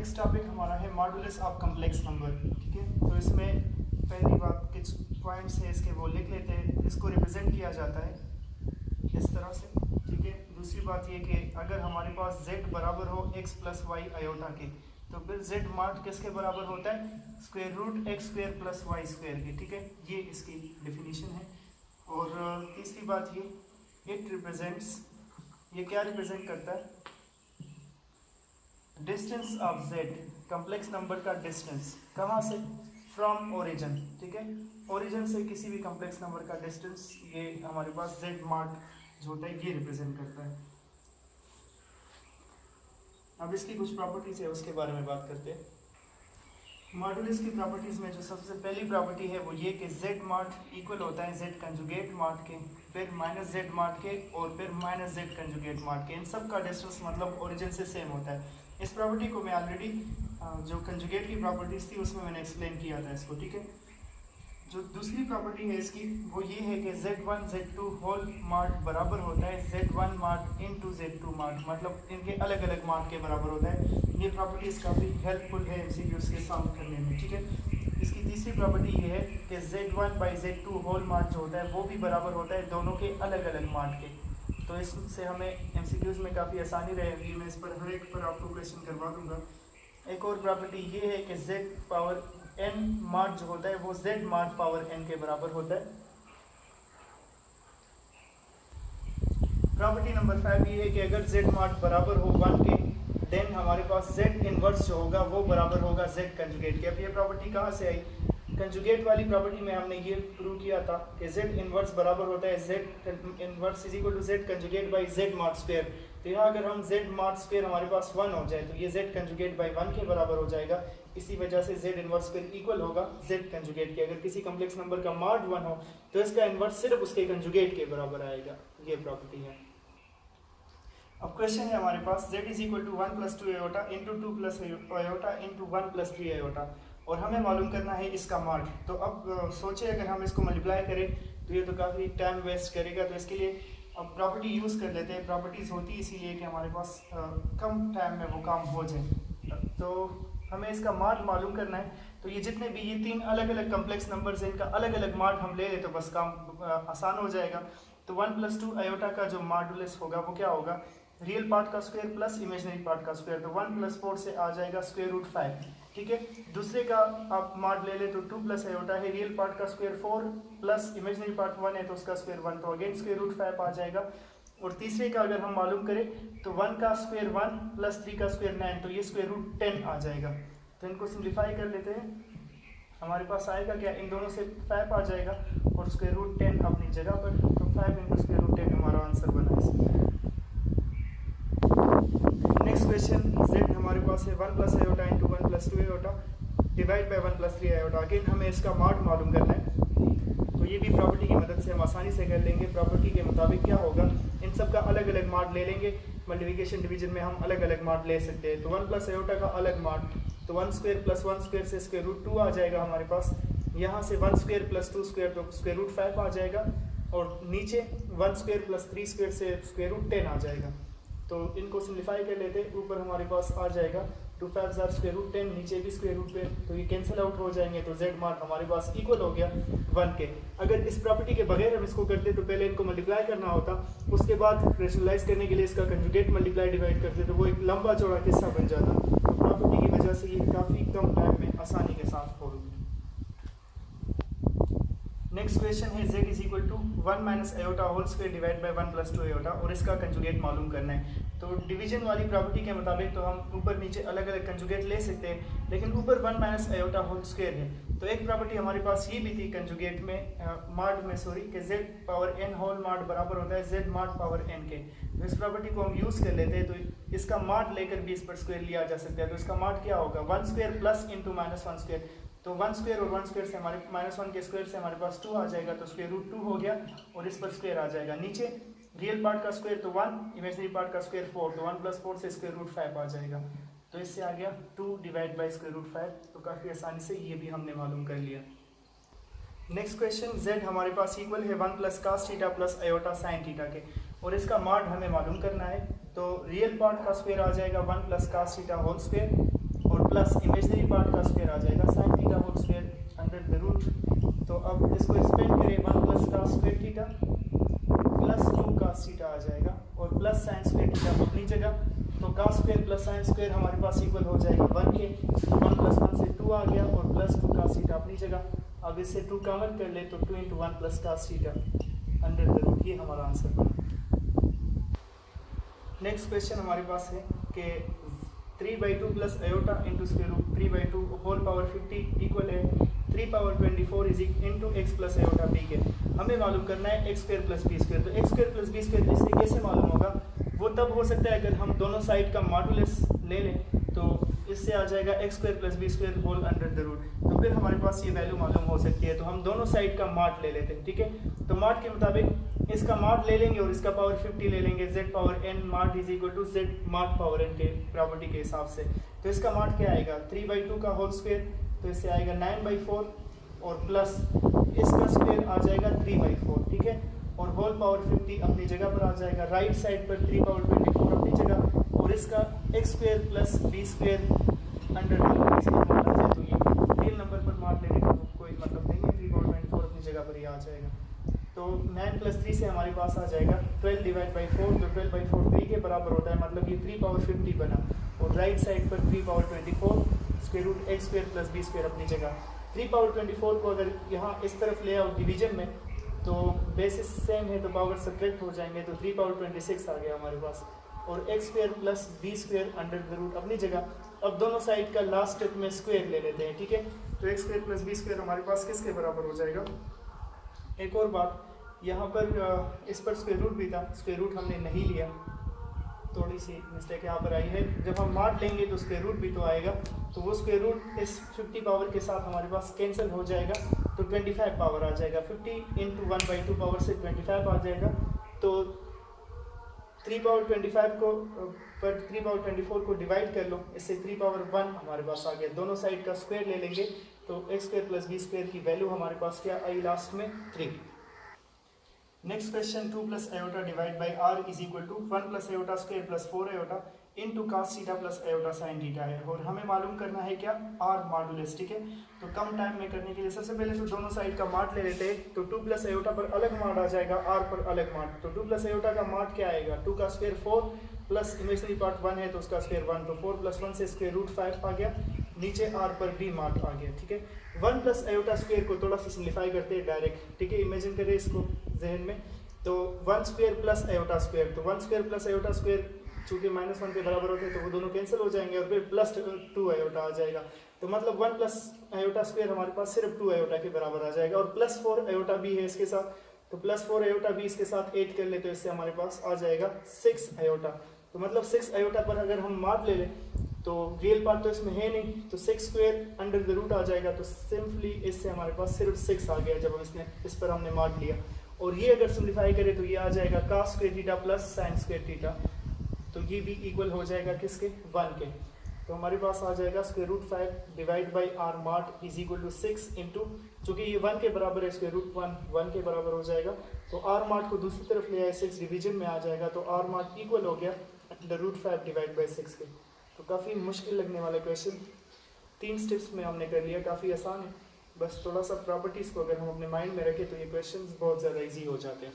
Next topic हमारा है modulus of complex number. ठीक है, तो इसमें पहली बात कुछ पॉइंट्स है इसके वो लिख लेते हैं। इसको रिप्रेजेंट किया जाता है इस तरह से। ठीक है, दूसरी बात ये कि अगर हमारे पास z बराबर हो x प्लस वाई आयोटा के, तो फिर z मॉड किसके बराबर होता है? Square root x square plus Y square के। ठीक है, ये इसकी डेफिनेशन है। और तीसरी बात ये इट रिप्रेजेंट्स, ये क्या रिप्रेजेंट करता है? Distance of z, complex number का डिस्टेंस कहाँ से? From origin. ठीक है, ओरिजिन से किसी भी कम्प्लेक्स नंबर का डिस्टेंस, ये हमारे पास z मॉड जो होता है ये रिप्रेजेंट करता है। अब इसकी कुछ प्रॉपर्टीज है उसके बारे में बात करते हैं। मॉडुलस की प्रॉपर्टीज में जो सबसे पहली प्रॉपर्टी है वो ये कि z मॉड इक्वल होता है z कंजुगेट मॉड के, फिर माइनस z मॉड के और फिर माइनस z कंजुगेट मॉड के। इन सब का डिस्टेंस मतलब ओरिजिन से सेम होता है। इस प्रॉपर्टी को मैं ऑलरेडी जो कंजुगेट की प्रॉपर्टीज थी उसमें मैंने एक्सप्लेन किया था इसको। ठीक है, जो दूसरी प्रॉपर्टी है इसकी वो ये है कि z1 z2 होल मॉड बराबर होता है z1 mod into z2 mod, मतलब इनके अलग अलग मॉड के बराबर होता है। ये प्रॉपर्टीज काफ़ी हेल्पफुल है एमसीक्यूज के सॉल्व करने में। ठीक है, इसकी तीसरी प्रॉपर्टी ये है कि z1 by z2 whole mod जो होता है वो भी बराबर होता है दोनों के अलग अलग मॉड के। तो इससे हमें एमसीक्यूज में काफ़ी आसानी रहेगी। मैं इस पर हर एक पर आपको क्वेश्चन करवा दूंगा। एक और प्रॉपर्टी ये है कि z पावर n मॉड जो होता है वो z मॉड पावर n के बराबर होता है। प्रॉपर्टी नंबर 5 ये है कि अगर z मॉड बराबर हो 1 के, देन हमारे पास z इनवर्स जो होगा वो बराबर होगा z कंजुगेट के। अब ये प्रॉपर्टी कहाँ से आई? कंजुगेट वाली प्रॉपर्टी में हमने ये प्रूव किया था कि z इनवर्स बराबर होता है z inverse is equal to z conjugate by z mod square. तो यहाँ अगर हम z मॉड स्क्वायर हमारे पास 1 हो जाए तो ये z कंजुगेट बाई 1 के बराबर हो जाएगा। इसी वजह से z इनवर्स फिर इक्वल होगा z कंजुगेट के। अगर किसी कम्प्लेक्स नंबर का मॉड 1 हो तो इसका इनवर्स सिर्फ उसके कंजुगेट के बराबर आएगा। ये प्रॉपर्टी है। अब क्वेश्चन है हमारे पास z is equal to 1 plus 2 iota into 2 plus iota into 1 plus 3 iota, और हमें मालूम करना है इसका मॉड। तो अब सोचे अगर हम इसको मल्टीप्लाई करें तो ये तो काफ़ी टाइम वेस्ट करेगा। तो इसके लिए अब प्रॉपर्टी यूज़ कर लेते हैं। प्रॉपर्टीज़ होती है इसीलिए कि हमारे पास कम टाइम में वो काम हो जाए। तो हमें इसका मॉड मालूम करना है। तो ये जितने भी ये 3 अलग अलग कम्प्लेक्स नंबर्स हैं इनका अलग अलग मॉड हम ले लें तो बस काम आसान हो जाएगा। तो 1 प्लस 2 आयोटा का जो मॉडुलस होगा वो क्या होगा? रियल पार्ट का स्क्वायर प्लस इमेजिनरी पार्ट का स्क्वायर। तो 1 प्लस 4 से आ जाएगा स्क्वायर रूट 5। ठीक है, दूसरे का आप मॉड ले ले तो 2 प्लस आयोटा है, रियल पार्ट का स्क्वायर 4 प्लस इमेजिनरी पार्ट 1 है तो उसका स्क्वायर 1, तो अगेन स्क्वायर रूट 5 आ जाएगा। और तीसरे का अगर हम मालूम करें तो 1 का स्क्वायर 1 प्लस 3 का स्क्वायर 9, तो ये स्क्वायर रूट 10 आ जाएगा। तो इनको सिंप्लीफाई कर लेते हैं। हमारे पास आएगा क्या? इन दोनों से 5 आ जाएगा और स्क्वायर रूट 10 अपनी जगह पर, तो 5 इंटू स्क्वायर रूट 10 हमारा आंसर बना है। नेक्स्ट क्वेश्चन, z हमारे पास है 1 plus iota into 1 plus 2 iota divide by 1 plus 3 iota. Again हमें इसका मॉड मालूम करना है। तो ये भी प्रॉपर्टी की मदद से हम आसानी से कर लेंगे। प्रॉपर्टी के मुताबिक क्या होगा? इन सब का अलग अलग मॉड ले लेंगे। मल्टीप्लिकेशन डिवीजन में हम अलग अलग मॉड ले सकते हैं। तो 1 प्लस आयोटा का अलग मॉड, तो 1 स्क्वायर प्लस 1 स्क्वायर से स्क्वायर रूट 2 आ जाएगा हमारे पास। यहाँ से 1 स्क्वायर प्लस 2 स्क्वायर तो स्क्वायर रूट 5 आ जाएगा, और नीचे 1 स्क्वायर प्लस 3 स्क्वायर से स्क्वायर रूट 10 आ जाएगा। तो इनको सिम्प्लीफाई कर लेते हैं। ऊपर हमारे पास आ जाएगा 2 5 स्क्वायर रूट 10, नीचे भी स्क्वायर रूट पे, तो ये कैंसिल आउट हो जाएंगे। तो z मॉड हमारे पास इक्वल हो गया 1 के। अगर इस प्रॉपर्टी के बगैर हम इसको करते तो पहले इनको मल्टीप्लाई करना होता, उसके बाद रेशनलाइज करने के लिए इसका कंजुगेट मल्टीप्लाई डिवाइड करते तो वो एक लंबा चौड़ा किस्सा बन जाता। तो प्रॉपर्टी की वजह से ये काफ़ी कम टाइम में आसानी के साथ हो गई। नेक्स्ट क्वेश्चन है z is equal to 1 minus iota whole square divide by 1 plus 2 iota, और इसका कंजुगेट मालूम करना है। तो डिवीजन वाली प्रॉपर्टी के मुताबिक तो हम ऊपर नीचे अलग अलग कंजुगेट ले सकते हैं, लेकिन ऊपर 1 माइनस आयोटा होल स्क्वायर है। तो एक प्रॉपर्टी हमारे पास ये भी थी कंजुगेट में मॉड में सॉरी कि z power n whole mod बराबर होता है z मॉड पावर n के। तो इस प्रॉपर्टी को हम यूज़ कर लेते हैं। तो इसका मॉड लेकर भी इस पर स्क्वायर लिया जा सकता है। तो इसका मॉड क्या होगा? 1 square plus into minus 1 square. तो 1 स्क्वायर और 1 स्क्वायर से हमारे माइनस 1 के स्क्वायर से हमारे पास 2 आ जाएगा, तो स्क्वायर रूट 2 हो गया और इस पर स्क्वायर आ जाएगा। नीचे रियल पार्ट का स्क्वायर तो 1, इमेजिनरी पार्ट का स्क्वायर 4, तो 1 प्लस 4 से स्क्वायर रूट 5 आ जाएगा। तो इससे आ गया 2 डिवाइड बाई स्क्वायर रूट 5। तो काफ़ी आसानी से ये भी हमने मालूम कर लिया। नेक्स्ट क्वेश्चन, z हमारे पास इक्वल है 1 plus cos theta plus iota sine theta के, और इसका मॉड हमें मालूम करना है। तो रियल पार्ट का स्क्वायर आ जाएगा 1 plus cos theta whole square, और प्लस इमेजिनरी पार्ट का स्क्वायर आ जाएगा sine theta whole square under the root. तो अब इसको एक्सपेंड करें 1 plus cos square theta plus 2 cos theta आ जाएगा और प्लस साइन स्क्वायर थीटा अपनी जगह। तो cos square plus sine square हमारे पास इक्वल हो जाएगा 1 के, 1 प्लस 1 से 2 आ गया और प्लस 2 cos थीटा अपनी जगह। अब इससे 2 कॉमन कर ले तो 2 × 1 plus cos theta under the root, ये हमारा आंसर बना। नेक्स्ट क्वेश्चन हमारे पास है कि 3/2 plus iota into square root 3/2 whole power 50 equal है 3 power 24 is into x plus iota b के। हमें मालूम करना है x square plus b square. तो x square plus b square इससे कैसे मालूम होगा? वो तब हो सकता है अगर हम दोनों साइड का मॉडुलस ले लें, तो इससे आ जाएगा x square plus b square whole under the root. तो फिर हमारे पास ये वैल्यू मालूम हो सकती है। तो हम दोनों साइड का मॉड ले लेते हैं, ठीक है। तो मॉड के मुताबिक इसका मॉड ले लेंगे और इसका पावर 50 ले लेंगे। z power n mod is equal to z mod power n के प्रॉपर्टी के हिसाब से। तो इसका मॉड क्या आएगा? 3/2 का होल स्क्वायर, तो इससे आएगा 9/4 और प्लस इसका स्क्वायर आ जाएगा 3/4, ठीक है। और होल पावर 50 अपनी जगह पर आ जाएगा। राइट साइड पर 3 पावर 24 अपनी जगह और इसका x square plus b square under root इसका मॉड आ जाए। तो ये रियल नंबर पर मॉड लेने का कोई मतलब नहीं है, 3 पावर 24 अपनी जगह पर ही आ जाएगा। तो 9 + 3 से हमारे पास आ जाएगा 12/4। तो 12/4 3 के बराबर होता है, मतलब ये 3 पावर 50 बना। और राइट साइड पर 3 power 24 square root x square plus b square अपनी जगह। 3 पावर 24 को अगर यहाँ इस तरफ ले आओ डिवीजन में, तो बेसिस सेम है तो पावर सब्ट्रैक्ट हो जाएंगे। तो 3 पावर 26 आ गया हमारे पास और x square plus b square under the root अपनी जगह। अब दोनों साइड का लास्ट स्टेप में स्क्वायर ले लेते हैं, ठीक है। तो x square plus b square हमारे पास किसके बराबर हो जाएगा? एक और बात, यहाँ पर इस पर स्क्वायर रूट भी था, स्क्वायर रूट हमने नहीं लिया, थोड़ी सी मिस्टेक यहाँ पर आई है। जब हम मॉड लेंगे तो स्क्वायर रूट भी तो आएगा, तो वो स्क्वायर रूट इस 50 पावर के साथ हमारे पास कैंसिल हो जाएगा, तो 25 पावर आ जाएगा। 50 × 1/2 पावर से 25 आ जाएगा। तो 3 पावर 25 को पर 3 पावर 24 को डिवाइड कर लो, इससे 3 पावर 1 हमारे पास आ गया। दोनों साइड का स्क्वायर ले लेंगे तो x square plus b square की वैल्यू हमारे पास क्या आई लास्ट में? 3। Next question 2 + iota divide by r is equal to 1 + iota square plus 4 iota into cos theta plus iota sine theta है। और हमें मालूम करना है क्या? r मॉडुलस, ठीक है। तो कम टाइम में करने के लिए सबसे पहले तो दोनों साइड का मॉड ले लेते हैं। तो 2 + आयोटा पर अलग मॉड आ जाएगा, r पर अलग मॉड। तो 2 + आयोटा का मॉड क्या आएगा? 2 का स्क्वायर 4 प्लस इमेजिनरी पार्ट 1 है तो उसका स्क्वायर 1। तो 4 + 1 से स्क्वायर रूट 5 आ गया, नीचे r पर भी मॉड आ गया, ठीक है। 1 + आयोटा स्क्वायर को थोड़ा सा सिम्प्लीफाई करते हैं डायरेक्ट, ठीक है। इमेजिन करें इसको जहन में, तो 1 स्क्वायर प्लस आयोटा स्क्वायर, तो 1 स्क्वायर प्लस आयोटा स्क्वायर चूँकि -1 के बराबर होते हैं तो वो दोनों कैंसिल हो जाएंगे और फिर प्लस 2 आयोटा आ जाएगा। तो मतलब 1 + आयोटा स्क्वायर हमारे पास सिर्फ 2 आयोटा के बराबर आ जाएगा। और प्लस 4 आयोटा भी है इसके साथ, तो प्लस 4 आयोटा भी इसके साथ ऐड कर ले तो इससे हमारे पास आ जाएगा 6 आयोटा। तो मतलब 6 आयोटा पर अगर हम मॉड ले लें तो रियल पार्ट तो इसमें है नहीं, तो 6 स्क्वायर अंडर द रूट आ जाएगा। तो सिंपली इससे हमारे पास सिर्फ 6 आ गया जब हम इस पर हमने मॉड लिया। और ये अगर सिम्प्लीफाई करें तो ये आ जाएगा cos square theta plus sine square theta, तो ये भी इक्वल हो जाएगा किसके? 1 के। तो हमारे पास आ जाएगा square root 5 divide by r mod is equal to 6 into, चूँकि ये 1 के बराबर है, स्क्वायर रूट 1 के बराबर हो जाएगा। तो r मॉड को दूसरी तरफ ले आए, 6 डिवीजन में आ जाएगा, तो r मॉड इक्वल हो गया √5 डिवाइड बाई 6 के। तो काफ़ी मुश्किल लगने वाला क्वेश्चन 3 स्टेप्स में हमने कर लिया, काफ़ी आसान है। बस थोड़ा सा प्रॉपर्टीज़ को अगर हम अपने माइंड में रखें तो ये क्वेश्चंस बहुत ज़्यादा इजी हो जाते हैं।